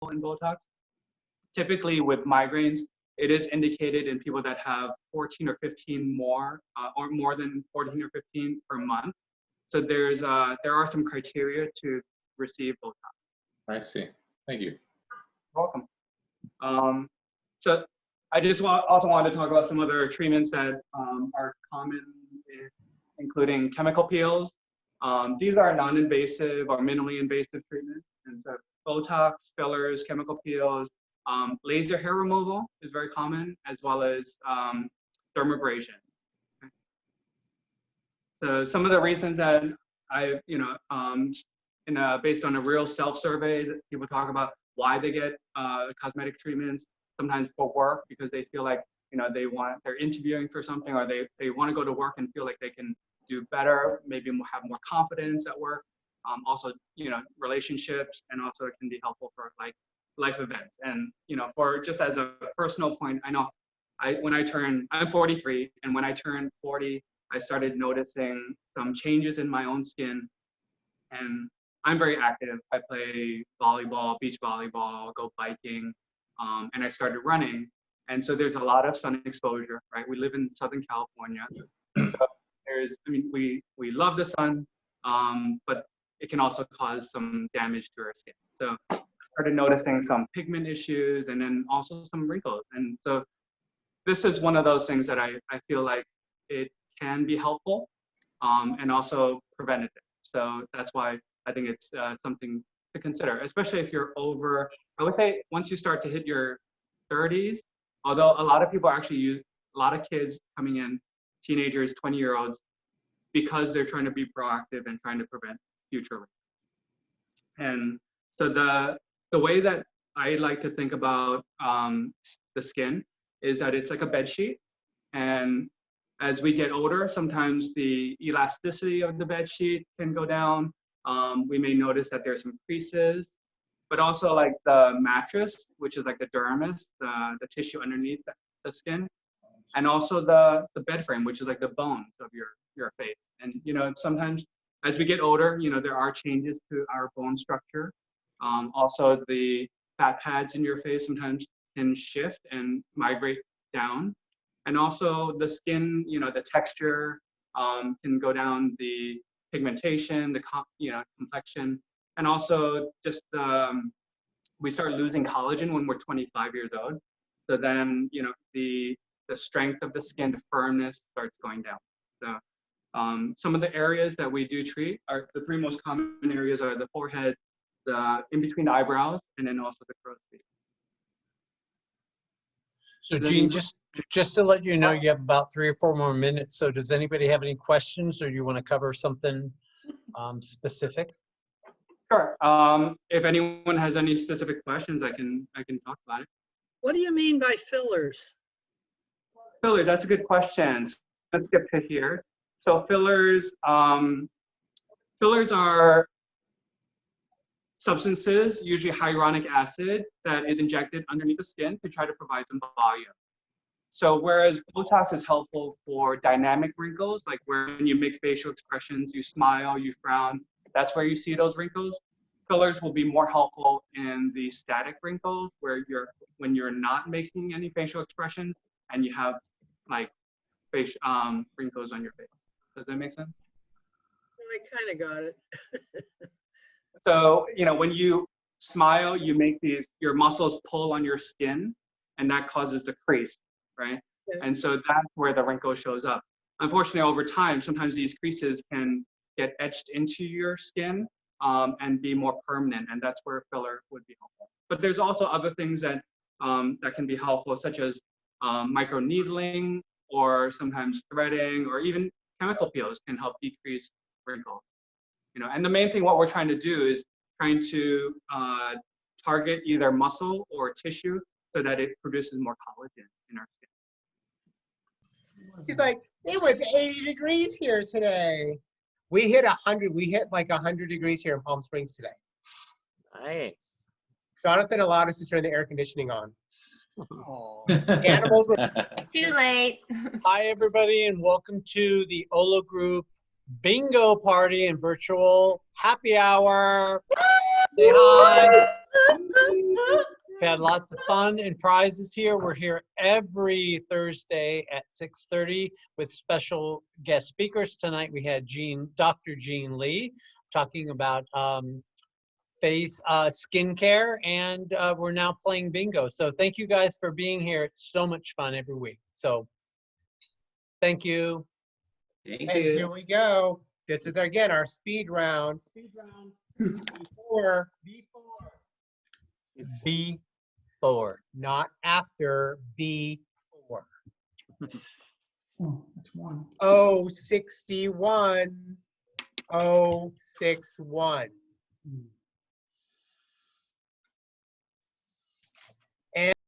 in Botox. Typically with migraines, it is indicated in people that have 14 or 15 more, or more than 14 or 15 per month. So there are some criteria to receive Botox. I see. Thank you. You're welcome. So I just also wanted to talk about some other treatments that are common, including chemical peels. These are non-invasive or minimally invasive treatments. And so Botox, fillers, chemical peels, laser hair removal is very common, as well as dermabrasion. Okay. So some of the reasons that based on a real self-survey, that people talk about why they get cosmetic treatments, sometimes for work, because they feel like they're interviewing for something, or they want to go to work and feel like they can do better, maybe have more confidence at work. Also, relationships, and also it can be helpful for like life events. And for just as a personal point, I know I'm 43, and when I turned 40, I started noticing some changes in my own skin. And I'm very active. I play volleyball, beach volleyball, go biking, and I started running. And so there's a lot of sun exposure, right? We live in Southern California. So we love the sun, but it can also cause some damage to our skin. So I started noticing some pigment issues, and then also some wrinkles. And so this is one of those things that I feel like it can be helpful, and also preventative. So that's why I think it's something to consider, especially if you're over, I would say once you start to hit your 30s, although a lot of people actually a lot of kids coming in, teenagers, 20-year-olds, because they're trying to be proactive and trying to prevent future risks. And so the way that I like to think about the skin is that it's like a bed sheet. And as we get older, sometimes the elasticity of the bed sheet can go down. We may notice that there's some creases, but also like the mattress, which is like the dermis, the tissue underneath the skin, and also the bed frame, which is like the bones of your face. And sometimes as we get older, there are changes to our bone structure. Also, the fat pads in your face sometimes can shift and migrate down. And also the skin, the texture can go down, the pigmentation, the complexion, and also just we start losing collagen when we're 25 years old. So then, the strength of the skin, the firmness starts going down. So some of the areas that we do treat are the three most common areas are the forehead, the in between the eyebrows, and then also the crow's feet. So Gene, just to let you know, you have about 3 or 4 more minutes. So does anybody have any questions, or do you want to cover something specific? Sure. If anyone has any specific questions, I can talk about it. What do you mean by fillers? Fillers, that's a good question. Let's skip to here. So fillers are substances, usually hyaluronic acid, that is injected underneath the skin to try to provide some volume. So whereas Botox is helpful for dynamic wrinkles, like when you make facial expressions, you smile, you frown, that's where you see those wrinkles. Fillers will be more helpful in the static wrinkles, where when you're not making any facial expressions and you have like wrinkles on your face. Does that make sense? I kind of got it. So, when you smile, you make your muscles pull on your skin, and that causes the crease, right? Yeah. And so that's where the wrinkle shows up. Unfortunately, over time, sometimes these creases can get etched into your skin and be more permanent, and that's where filler would be helpful. But there's also other things that can be helpful, such as micro needling, or sometimes threading, or even chemical peels can help decrease wrinkles. And the main thing, what we're trying to do is trying to target either muscle or tissue so that it produces more collagen in our skin. She's like, it was 80 degrees here today. We hit 100. We hit like 100 degrees here in Palm Springs today. Nice. Jonathan allowed us to turn the air conditioning on. Oh. The animals were Too late. Hi, everybody, and welcome to the Olow Group bingo party and virtual happy hour. Say hi. We've had lots of fun and prizes here. We're here every Thursday at 6:30 with special guest speakers. Tonight we had Dr. Jean Lee talking about face skincare, and we're now playing bingo. So thank you guys for being here. It's so much fun every week. So thank you. And here we go. This is again our speed round. Before, Before. not after, before. Oh, that's one. 061. 061. Hmm.